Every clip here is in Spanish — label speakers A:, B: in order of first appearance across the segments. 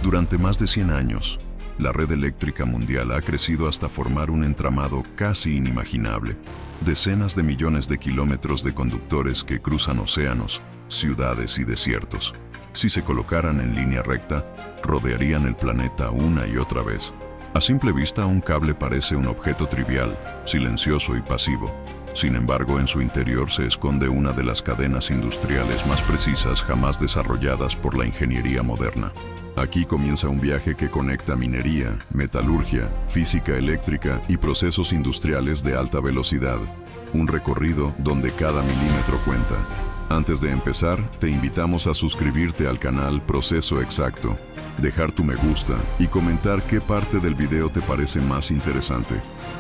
A: Durante más de 100 años, la red eléctrica mundial ha crecido hasta formar un entramado casi inimaginable. Decenas de millones de kilómetros de conductores que cruzan océanos, ciudades y desiertos. Si se colocaran en línea recta, rodearían el planeta una y otra vez. A simple vista, un cable parece un objeto trivial, silencioso y pasivo. Sin embargo, en su interior se esconde una de las cadenas industriales más precisas jamás desarrolladas por la ingeniería moderna. Aquí comienza un viaje que conecta minería, metalurgia, física eléctrica y procesos industriales de alta velocidad. Un recorrido donde cada milímetro cuenta. Antes de empezar, te invitamos a suscribirte al canal Proceso Exacto, dejar tu me gusta y comentar qué parte del video te parece más interesante.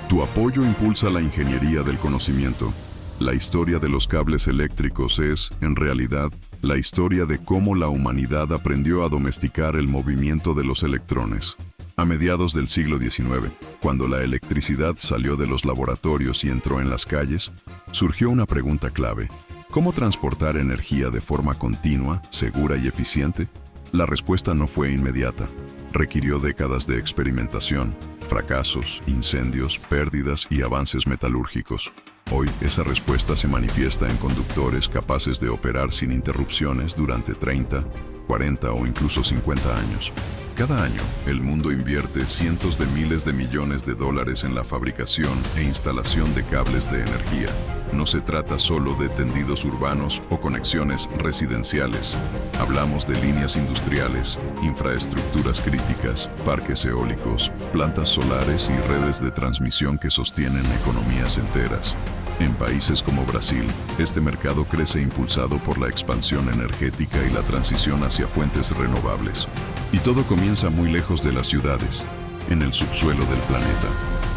A: Tu apoyo impulsa la ingeniería del conocimiento. La historia de los cables eléctricos es, en realidad, la historia de cómo la humanidad aprendió a domesticar el movimiento de los electrones. A mediados del siglo XIX, cuando la electricidad salió de los laboratorios y entró en las calles, surgió una pregunta clave: ¿cómo transportar energía de forma continua, segura y eficiente? La respuesta no fue inmediata. Requirió décadas de experimentación, fracasos, incendios, pérdidas y avances metalúrgicos. Hoy, esa respuesta se manifiesta en conductores capaces de operar sin interrupciones durante 30, 40 o incluso 50 años. Cada año, el mundo invierte cientos de miles de millones de dólares en la fabricación e instalación de cables de energía. No se trata solo de tendidos urbanos o conexiones residenciales. Hablamos de líneas industriales, infraestructuras críticas, parques eólicos, plantas solares y redes de transmisión que sostienen economías enteras. En países como Brasil, este mercado crece impulsado por la expansión energética y la transición hacia fuentes renovables. Y todo comienza muy lejos de las ciudades, en el subsuelo del planeta.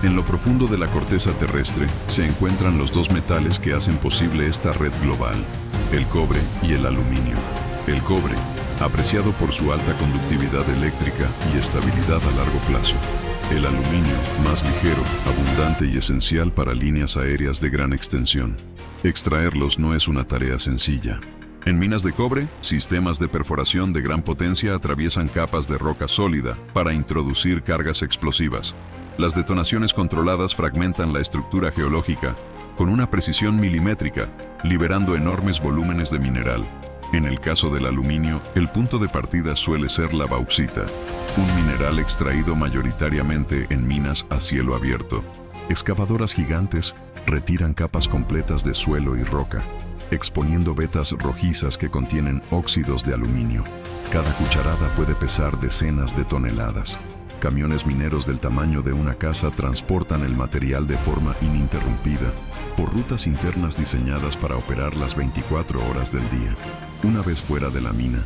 A: En lo profundo de la corteza terrestre se encuentran los dos metales que hacen posible esta red global: el cobre y el aluminio. El cobre, apreciado por su alta conductividad eléctrica y estabilidad a largo plazo. El aluminio, más ligero, abundante y esencial para líneas aéreas de gran extensión. Extraerlos no es una tarea sencilla. En minas de cobre, sistemas de perforación de gran potencia atraviesan capas de roca sólida para introducir cargas explosivas. Las detonaciones controladas fragmentan la estructura geológica con una precisión milimétrica, liberando enormes volúmenes de mineral. En el caso del aluminio, el punto de partida suele ser la bauxita, un mineral extraído mayoritariamente en minas a cielo abierto. Excavadoras gigantes retiran capas completas de suelo y roca, exponiendo vetas rojizas que contienen óxidos de aluminio. Cada cucharada puede pesar decenas de toneladas. Camiones mineros del tamaño de una casa transportan el material de forma ininterrumpida, por rutas internas diseñadas para operar las 24 horas del día. Una vez fuera de la mina,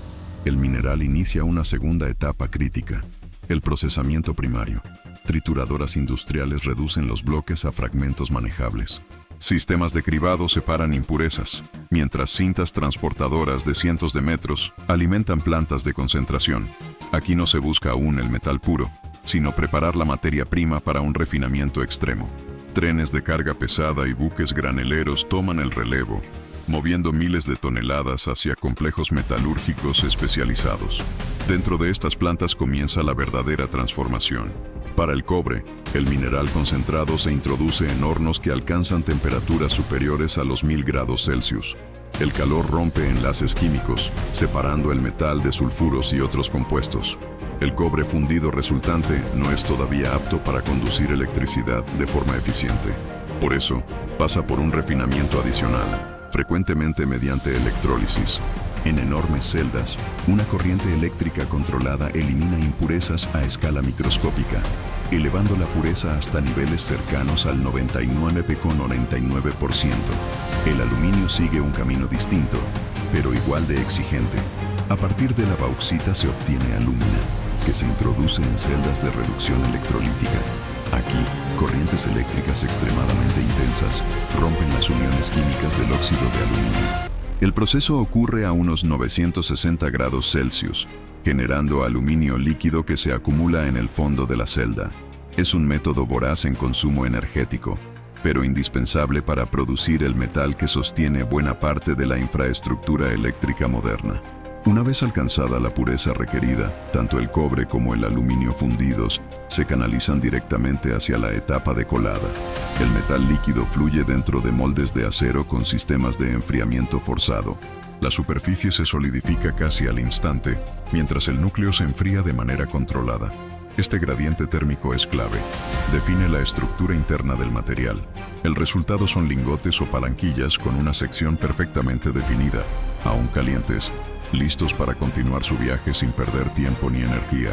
A: el mineral inicia una segunda etapa crítica: el procesamiento primario. Trituradoras industriales reducen los bloques a fragmentos manejables. Sistemas de cribado separan impurezas, mientras cintas transportadoras de cientos de metros alimentan plantas de concentración. Aquí no se busca aún el metal puro, sino preparar la materia prima para un refinamiento extremo. Trenes de carga pesada y buques graneleros toman el relevo, moviendo miles de toneladas hacia complejos metalúrgicos especializados. Dentro de estas plantas comienza la verdadera transformación. Para el cobre, el mineral concentrado se introduce en hornos que alcanzan temperaturas superiores a los 1000 grados Celsius. El calor rompe enlaces químicos, separando el metal de sulfuros y otros compuestos. El cobre fundido resultante no es todavía apto para conducir electricidad de forma eficiente. Por eso, pasa por un refinamiento adicional, frecuentemente mediante electrólisis. En enormes celdas, una corriente eléctrica controlada elimina impurezas a escala microscópica, elevando la pureza hasta niveles cercanos al 99,99%. El aluminio sigue un camino distinto, pero igual de exigente. A partir de la bauxita se obtiene alúmina, que se introduce en celdas de reducción electrolítica. Aquí, corrientes eléctricas extremadamente intensas rompen las uniones químicas del óxido de aluminio. El proceso ocurre a unos 960 grados Celsius, generando aluminio líquido que se acumula en el fondo de la celda. Es un método voraz en consumo energético, pero indispensable para producir el metal que sostiene buena parte de la infraestructura eléctrica moderna. Una vez alcanzada la pureza requerida, tanto el cobre como el aluminio fundidos se canalizan directamente hacia la etapa de colada. El metal líquido fluye dentro de moldes de acero con sistemas de enfriamiento forzado. La superficie se solidifica casi al instante, mientras el núcleo se enfría de manera controlada. Este gradiente térmico es clave. Define la estructura interna del material. El resultado son lingotes o palanquillas con una sección perfectamente definida, aún calientes, listos para continuar su viaje sin perder tiempo ni energía.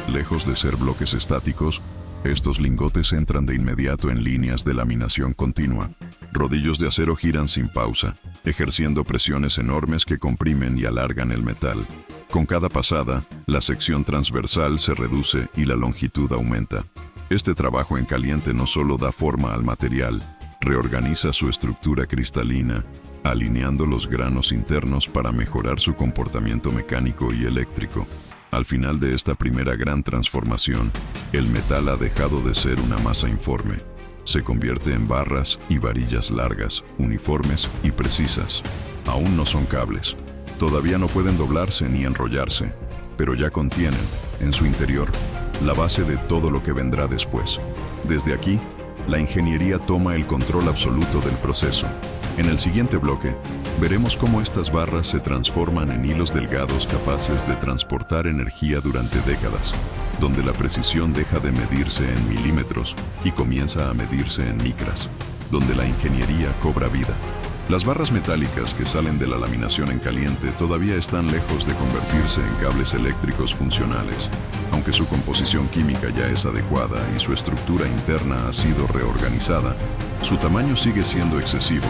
A: Lejos de ser bloques estáticos, estos lingotes entran de inmediato en líneas de laminación continua. Rodillos de acero giran sin pausa, ejerciendo presiones enormes que comprimen y alargan el metal. Con cada pasada, la sección transversal se reduce y la longitud aumenta. Este trabajo en caliente no solo da forma al material, reorganiza su estructura cristalina, alineando los granos internos para mejorar su comportamiento mecánico y eléctrico. Al final de esta primera gran transformación, el metal ha dejado de ser una masa informe. Se convierte en barras y varillas largas, uniformes y precisas. Aún no son cables. Todavía no pueden doblarse ni enrollarse, pero ya contienen, en su interior, la base de todo lo que vendrá después. Desde aquí, la ingeniería toma el control absoluto del proceso. En el siguiente bloque, veremos cómo estas barras se transforman en hilos delgados capaces de transportar energía durante décadas, donde la precisión deja de medirse en milímetros y comienza a medirse en micras, donde la ingeniería cobra vida. Las barras metálicas que salen de la laminación en caliente todavía están lejos de convertirse en cables eléctricos funcionales. Aunque su composición química ya es adecuada y su estructura interna ha sido reorganizada, su tamaño sigue siendo excesivo.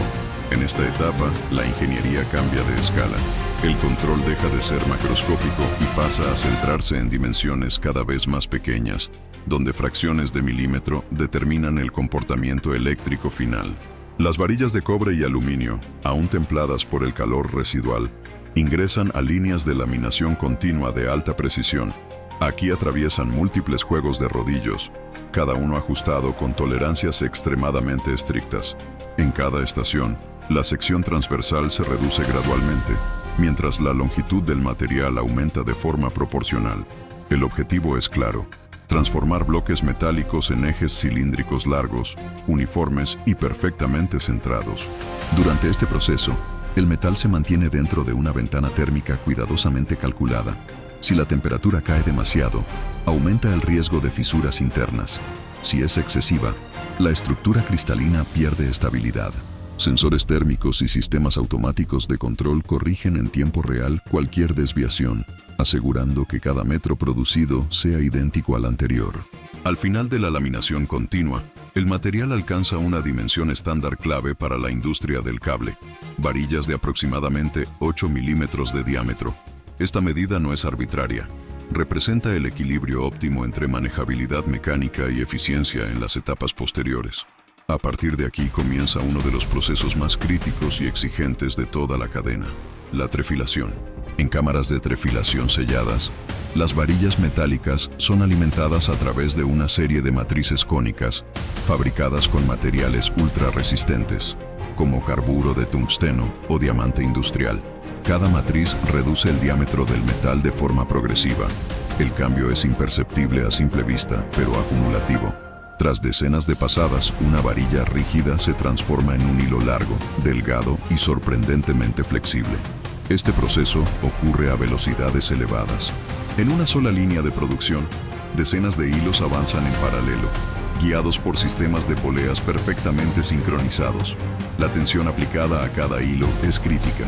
A: En esta etapa, la ingeniería cambia de escala. El control deja de ser macroscópico y pasa a centrarse en dimensiones cada vez más pequeñas, donde fracciones de milímetro determinan el comportamiento eléctrico final. Las varillas de cobre y aluminio, aún templadas por el calor residual, ingresan a líneas de laminación continua de alta precisión. Aquí atraviesan múltiples juegos de rodillos, cada uno ajustado con tolerancias extremadamente estrictas. En cada estación, la sección transversal se reduce gradualmente, mientras la longitud del material aumenta de forma proporcional. El objetivo es claro: transformar bloques metálicos en ejes cilíndricos largos, uniformes y perfectamente centrados. Durante este proceso, el metal se mantiene dentro de una ventana térmica cuidadosamente calculada. Si la temperatura cae demasiado, aumenta el riesgo de fisuras internas. Si es excesiva, la estructura cristalina pierde estabilidad. Sensores térmicos y sistemas automáticos de control corrigen en tiempo real cualquier desviación, asegurando que cada metro producido sea idéntico al anterior. Al final de la laminación continua, el material alcanza una dimensión estándar clave para la industria del cable: varillas de aproximadamente 8 milímetros de diámetro. Esta medida no es arbitraria. Representa el equilibrio óptimo entre manejabilidad mecánica y eficiencia en las etapas posteriores. A partir de aquí comienza uno de los procesos más críticos y exigentes de toda la cadena: la trefilación. En cámaras de trefilación selladas, las varillas metálicas son alimentadas a través de una serie de matrices cónicas, fabricadas con materiales ultra resistentes, como carburo de tungsteno o diamante industrial. Cada matriz reduce el diámetro del metal de forma progresiva. El cambio es imperceptible a simple vista, pero acumulativo. Tras decenas de pasadas, una varilla rígida se transforma en un hilo largo, delgado y sorprendentemente flexible. Este proceso ocurre a velocidades elevadas. En una sola línea de producción, decenas de hilos avanzan en paralelo, guiados por sistemas de poleas perfectamente sincronizados. La tensión aplicada a cada hilo es crítica.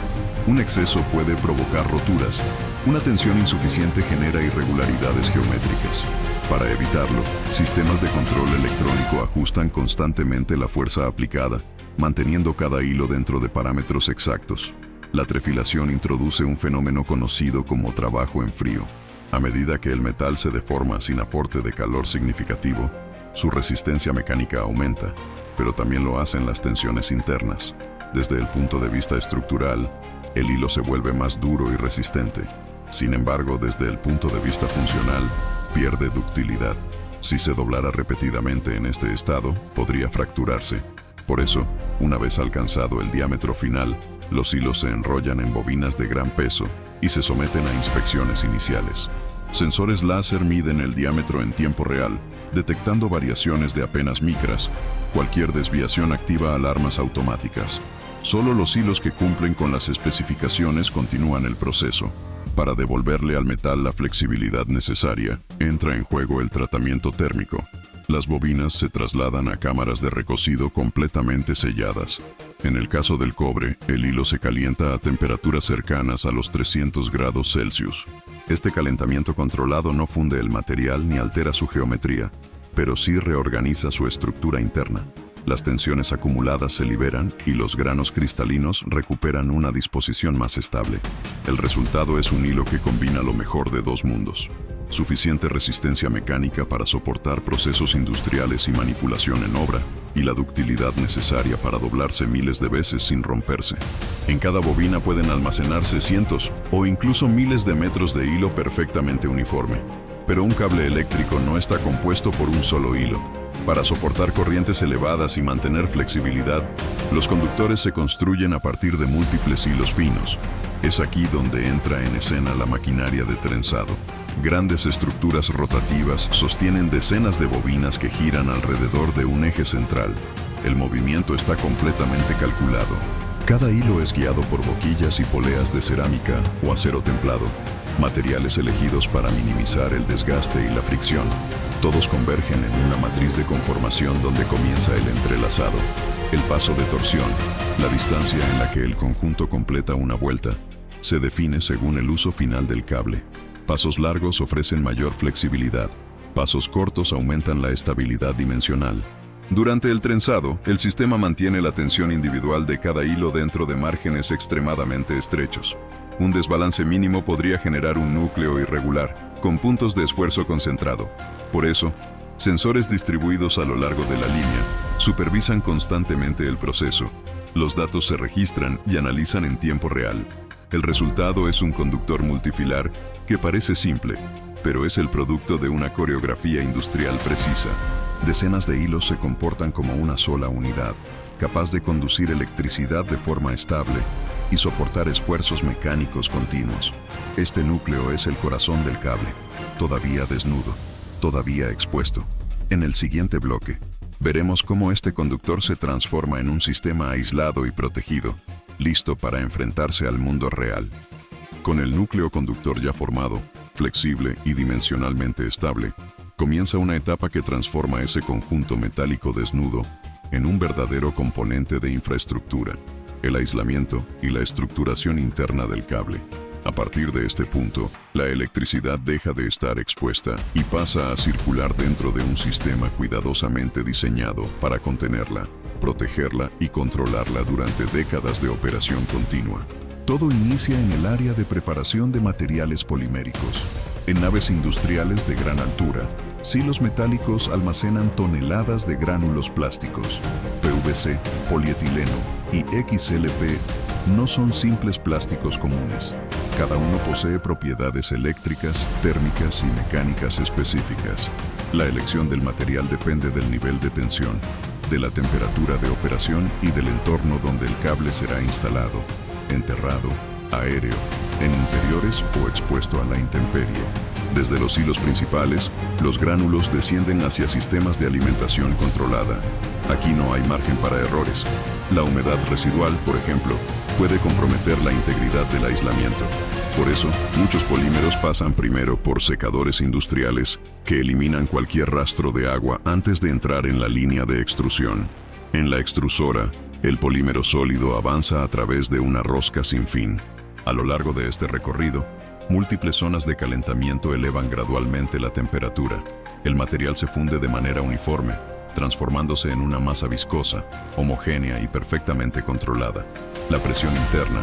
A: Un exceso puede provocar roturas. Una tensión insuficiente genera irregularidades geométricas. Para evitarlo, sistemas de control electrónico ajustan constantemente la fuerza aplicada, manteniendo cada hilo dentro de parámetros exactos. La trefilación introduce un fenómeno conocido como trabajo en frío. A medida que el metal se deforma sin aporte de calor significativo, su resistencia mecánica aumenta, pero también lo hacen las tensiones internas. Desde el punto de vista estructural, el hilo se vuelve más duro y resistente. Sin embargo, desde el punto de vista funcional, pierde ductilidad. Si se doblara repetidamente en este estado, podría fracturarse. Por eso, una vez alcanzado el diámetro final, los hilos se enrollan en bobinas de gran peso, y se someten a inspecciones iniciales. Sensores láser miden el diámetro en tiempo real, detectando variaciones de apenas micras. Cualquier desviación activa alarmas automáticas. Solo los hilos que cumplen con las especificaciones continúan el proceso. Para devolverle al metal la flexibilidad necesaria, entra en juego el tratamiento térmico. Las bobinas se trasladan a cámaras de recocido completamente selladas. En el caso del cobre, el hilo se calienta a temperaturas cercanas a los 300 grados Celsius. Este calentamiento controlado no funde el material ni altera su geometría, pero sí reorganiza su estructura interna. Las tensiones acumuladas se liberan y los granos cristalinos recuperan una disposición más estable. El resultado es un hilo que combina lo mejor de dos mundos. Suficiente resistencia mecánica para soportar procesos industriales y manipulación en obra, y la ductilidad necesaria para doblarse miles de veces sin romperse. En cada bobina pueden almacenarse cientos o incluso miles de metros de hilo perfectamente uniforme. Pero un cable eléctrico no está compuesto por un solo hilo. Para soportar corrientes elevadas y mantener flexibilidad, los conductores se construyen a partir de múltiples hilos finos. Es aquí donde entra en escena la maquinaria de trenzado. Grandes estructuras rotativas sostienen decenas de bobinas que giran alrededor de un eje central. El movimiento está completamente calculado. Cada hilo es guiado por boquillas y poleas de cerámica o acero templado, materiales elegidos para minimizar el desgaste y la fricción. Todos convergen en una matriz de conformación donde comienza el entrelazado, el paso de torsión, la distancia en la que el conjunto completa una vuelta, se define según el uso final del cable. Pasos largos ofrecen mayor flexibilidad, pasos cortos aumentan la estabilidad dimensional. Durante el trenzado, el sistema mantiene la tensión individual de cada hilo dentro de márgenes extremadamente estrechos. Un desbalance mínimo podría generar un núcleo irregular, con puntos de esfuerzo concentrado. Por eso, sensores distribuidos a lo largo de la línea supervisan constantemente el proceso. Los datos se registran y analizan en tiempo real. El resultado es un conductor multifilar que parece simple, pero es el producto de una coreografía industrial precisa. Decenas de hilos se comportan como una sola unidad, capaz de conducir electricidad de forma estable y soportar esfuerzos mecánicos continuos. Este núcleo es el corazón del cable, todavía desnudo, todavía expuesto. En el siguiente bloque, veremos cómo este conductor se transforma en un sistema aislado y protegido, listo para enfrentarse al mundo real. Con el núcleo conductor ya formado, flexible y dimensionalmente estable, comienza una etapa que transforma ese conjunto metálico desnudo en un verdadero componente de infraestructura, el aislamiento y la estructuración interna del cable. A partir de este punto, la electricidad deja de estar expuesta y pasa a circular dentro de un sistema cuidadosamente diseñado para contenerla, protegerla y controlarla durante décadas de operación continua. Todo inicia en el área de preparación de materiales poliméricos. En naves industriales de gran altura, silos metálicos almacenan toneladas de gránulos plásticos. PVC, polietileno y XLP no son simples plásticos comunes. Cada uno posee propiedades eléctricas, térmicas y mecánicas específicas. La elección del material depende del nivel de tensión, de la temperatura de operación y del entorno donde el cable será instalado, enterrado, aéreo, en interiores o expuesto a la intemperie. Desde los hilos principales, los gránulos descienden hacia sistemas de alimentación controlada. Aquí no hay margen para errores. La humedad residual, por ejemplo, puede comprometer la integridad del aislamiento. Por eso, muchos polímeros pasan primero por secadores industriales que eliminan cualquier rastro de agua antes de entrar en la línea de extrusión. En la extrusora, el polímero sólido avanza a través de una rosca sin fin. A lo largo de este recorrido, múltiples zonas de calentamiento elevan gradualmente la temperatura. El material se funde de manera uniforme, transformándose en una masa viscosa, homogénea y perfectamente controlada. La presión interna,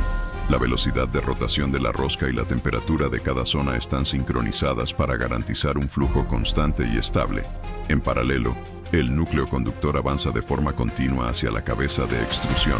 A: la velocidad de rotación de la rosca y la temperatura de cada zona están sincronizadas para garantizar un flujo constante y estable. En paralelo, el núcleo conductor avanza de forma continua hacia la cabeza de extrusión.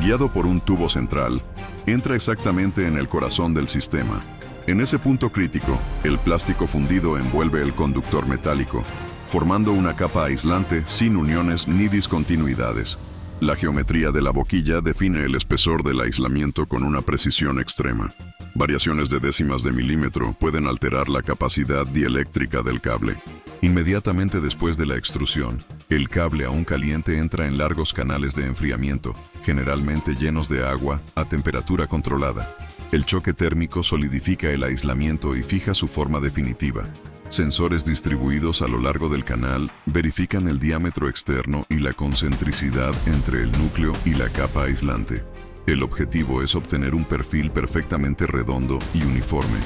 A: Guiado por un tubo central, entra exactamente en el corazón del sistema. En ese punto crítico, el plástico fundido envuelve el conductor metálico, formando una capa aislante sin uniones ni discontinuidades. La geometría de la boquilla define el espesor del aislamiento con una precisión extrema. Variaciones de décimas de milímetro pueden alterar la capacidad dieléctrica del cable. Inmediatamente después de la extrusión, el cable aún caliente entra en largos canales de enfriamiento, generalmente llenos de agua a temperatura controlada. El choque térmico solidifica el aislamiento y fija su forma definitiva. Sensores distribuidos a lo largo del canal verifican el diámetro externo y la concentricidad entre el núcleo y la capa aislante. El objetivo es obtener un perfil perfectamente redondo y uniforme.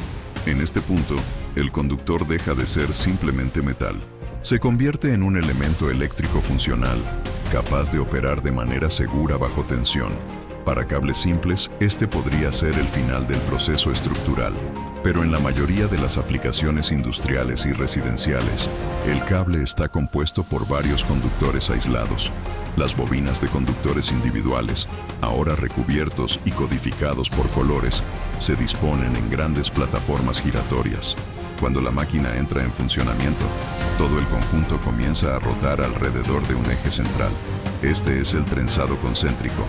A: En este punto, el conductor deja de ser simplemente metal. Se convierte en un elemento eléctrico funcional, capaz de operar de manera segura bajo tensión. Para cables simples, este podría ser el final del proceso estructural, pero en la mayoría de las aplicaciones industriales y residenciales, el cable está compuesto por varios conductores aislados. Las bobinas de conductores individuales, ahora recubiertos y codificados por colores, se disponen en grandes plataformas giratorias. Cuando la máquina entra en funcionamiento, todo el conjunto comienza a rotar alrededor de un eje central. Este es el trenzado concéntrico.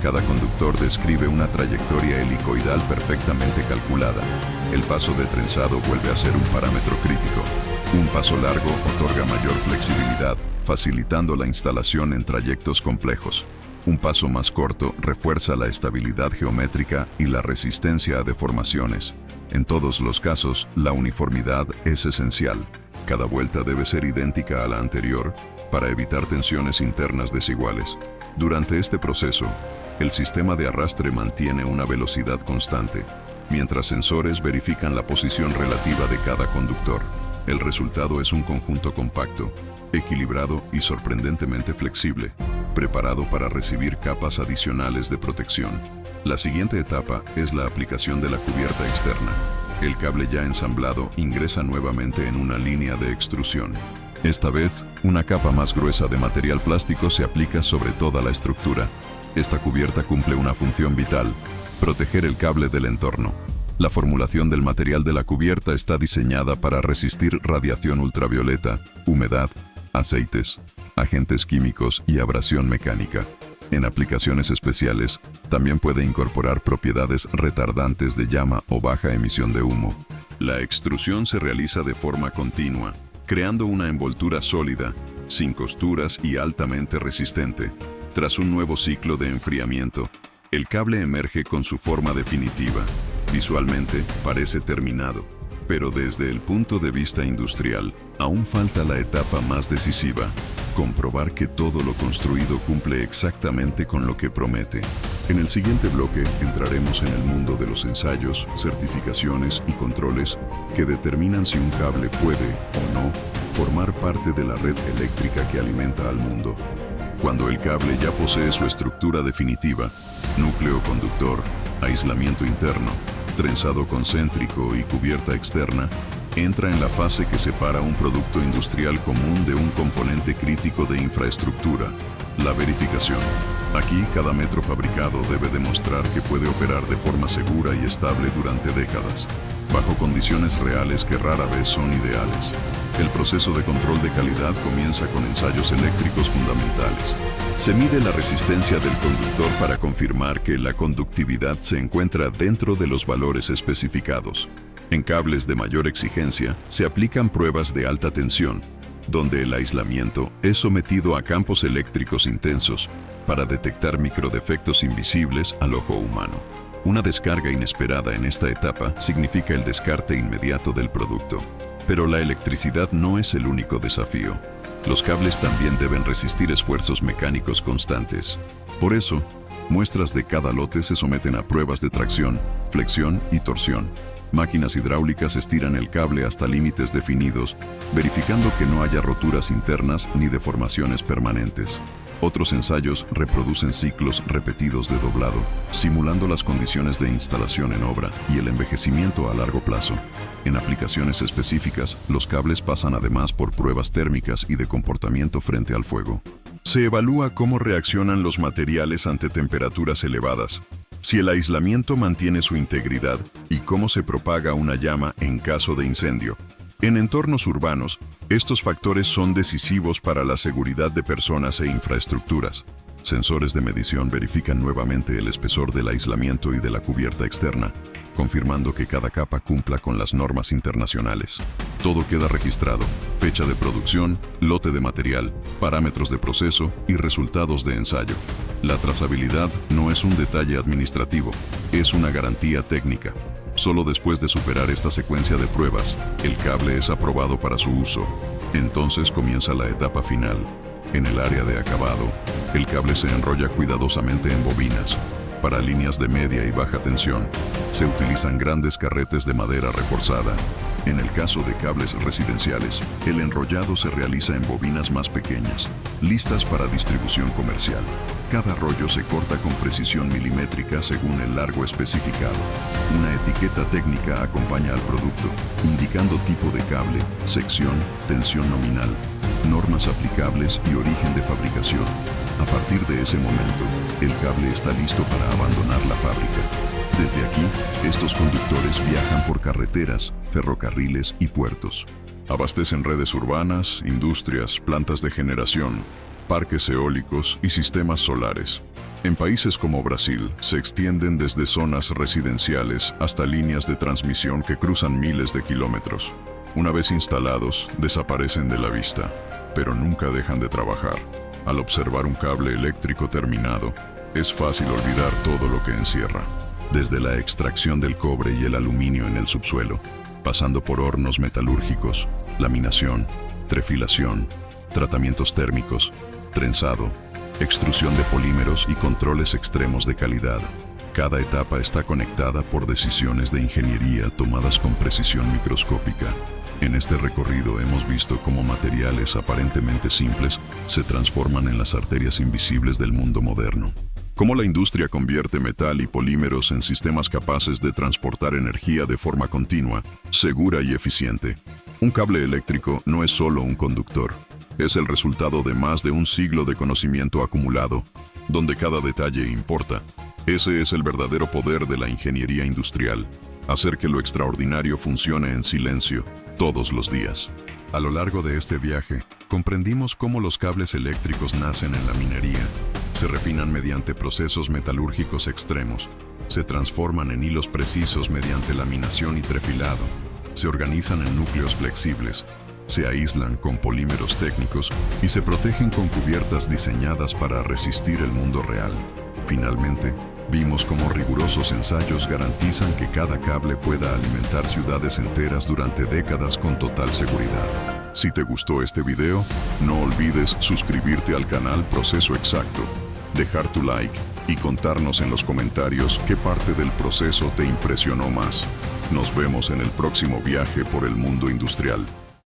A: Cada conductor describe una trayectoria helicoidal perfectamente calculada. El paso de trenzado vuelve a ser un parámetro crítico. Un paso largo otorga mayor flexibilidad, facilitando la instalación en trayectos complejos. Un paso más corto refuerza la estabilidad geométrica y la resistencia a deformaciones. En todos los casos, la uniformidad es esencial. Cada vuelta debe ser idéntica a la anterior para evitar tensiones internas desiguales. Durante este proceso, el sistema de arrastre mantiene una velocidad constante, mientras sensores verifican la posición relativa de cada conductor. El resultado es un conjunto compacto, equilibrado y sorprendentemente flexible, preparado para recibir capas adicionales de protección. La siguiente etapa es la aplicación de la cubierta externa. El cable ya ensamblado ingresa nuevamente en una línea de extrusión. Esta vez, una capa más gruesa de material plástico se aplica sobre toda la estructura. Esta cubierta cumple una función vital: proteger el cable del entorno. La formulación del material de la cubierta está diseñada para resistir radiación ultravioleta, humedad, aceites, agentes químicos y abrasión mecánica. En aplicaciones especiales, también puede incorporar propiedades retardantes de llama o baja emisión de humo. La extrusión se realiza de forma continua, creando una envoltura sólida, sin costuras y altamente resistente. Tras un nuevo ciclo de enfriamiento, el cable emerge con su forma definitiva. Visualmente, parece terminado, pero desde el punto de vista industrial, aún falta la etapa más decisiva: comprobar que todo lo construido cumple exactamente con lo que promete. En el siguiente bloque entraremos en el mundo de los ensayos, certificaciones y controles que determinan si un cable puede o no formar parte de la red eléctrica que alimenta al mundo. Cuando el cable ya posee su estructura definitiva, núcleo conductor, aislamiento interno, trenzado concéntrico y cubierta externa, entra en la fase que separa un producto industrial común de un componente crítico de infraestructura: la verificación. Aquí, cada metro fabricado debe demostrar que puede operar de forma segura y estable durante décadas, bajo condiciones reales que rara vez son ideales. El proceso de control de calidad comienza con ensayos eléctricos fundamentales. Se mide la resistencia del conductor para confirmar que la conductividad se encuentra dentro de los valores especificados. En cables de mayor exigencia, se aplican pruebas de alta tensión, donde el aislamiento es sometido a campos eléctricos intensos para detectar microdefectos invisibles al ojo humano. Una descarga inesperada en esta etapa significa el descarte inmediato del producto. Pero la electricidad no es el único desafío. Los cables también deben resistir esfuerzos mecánicos constantes. Por eso, muestras de cada lote se someten a pruebas de tracción, flexión y torsión. Máquinas hidráulicas estiran el cable hasta límites definidos, verificando que no haya roturas internas ni deformaciones permanentes. Otros ensayos reproducen ciclos repetidos de doblado, simulando las condiciones de instalación en obra y el envejecimiento a largo plazo. En aplicaciones específicas, los cables pasan además por pruebas térmicas y de comportamiento frente al fuego. Se evalúa cómo reaccionan los materiales ante temperaturas elevadas, si el aislamiento mantiene su integridad y cómo se propaga una llama en caso de incendio. En entornos urbanos, estos factores son decisivos para la seguridad de personas e infraestructuras. Sensores de medición verifican nuevamente el espesor del aislamiento y de la cubierta externa, confirmando que cada capa cumpla con las normas internacionales. Todo queda registrado: fecha de producción, lote de material, parámetros de proceso y resultados de ensayo. La trazabilidad no es un detalle administrativo, es una garantía técnica. Solo después de superar esta secuencia de pruebas, el cable es aprobado para su uso. Entonces comienza la etapa final. En el área de acabado, el cable se enrolla cuidadosamente en bobinas. Para líneas de media y baja tensión, se utilizan grandes carretes de madera reforzada. En el caso de cables residenciales, el enrollado se realiza en bobinas más pequeñas, listas para distribución comercial. Cada rollo se corta con precisión milimétrica según el largo especificado. Una etiqueta técnica acompaña al producto, indicando tipo de cable, sección, tensión nominal, normas aplicables y origen de fabricación. A partir de ese momento, el cable está listo para abandonar la fábrica. Desde aquí, estos conductores viajan por carreteras, ferrocarriles y puertos. Abastecen redes urbanas, industrias, plantas de generación, parques eólicos y sistemas solares. En países como Brasil, se extienden desde zonas residenciales hasta líneas de transmisión que cruzan miles de kilómetros. Una vez instalados, desaparecen de la vista, pero nunca dejan de trabajar. Al observar un cable eléctrico terminado, es fácil olvidar todo lo que encierra. Desde la extracción del cobre y el aluminio en el subsuelo, pasando por hornos metalúrgicos, laminación, trefilación, tratamientos térmicos, trenzado, extrusión de polímeros y controles extremos de calidad. Cada etapa está conectada por decisiones de ingeniería tomadas con precisión microscópica. En este recorrido hemos visto cómo materiales aparentemente simples se transforman en las arterias invisibles del mundo moderno. Cómo la industria convierte metal y polímeros en sistemas capaces de transportar energía de forma continua, segura y eficiente. Un cable eléctrico no es solo un conductor. Es el resultado de más de un siglo de conocimiento acumulado, donde cada detalle importa. Ese es el verdadero poder de la ingeniería industrial: hacer que lo extraordinario funcione en silencio, todos los días. A lo largo de este viaje, comprendimos cómo los cables eléctricos nacen en la minería, se refinan mediante procesos metalúrgicos extremos, se transforman en hilos precisos mediante laminación y trefilado, se organizan en núcleos flexibles, se aíslan con polímeros técnicos y se protegen con cubiertas diseñadas para resistir el mundo real. Finalmente, vimos cómo rigurosos ensayos garantizan que cada cable pueda alimentar ciudades enteras durante décadas con total seguridad. Si te gustó este video, no olvides suscribirte al canal Proceso Exacto, dejar tu like y contarnos en los comentarios qué parte del proceso te impresionó más. Nos vemos en el próximo viaje por el mundo industrial.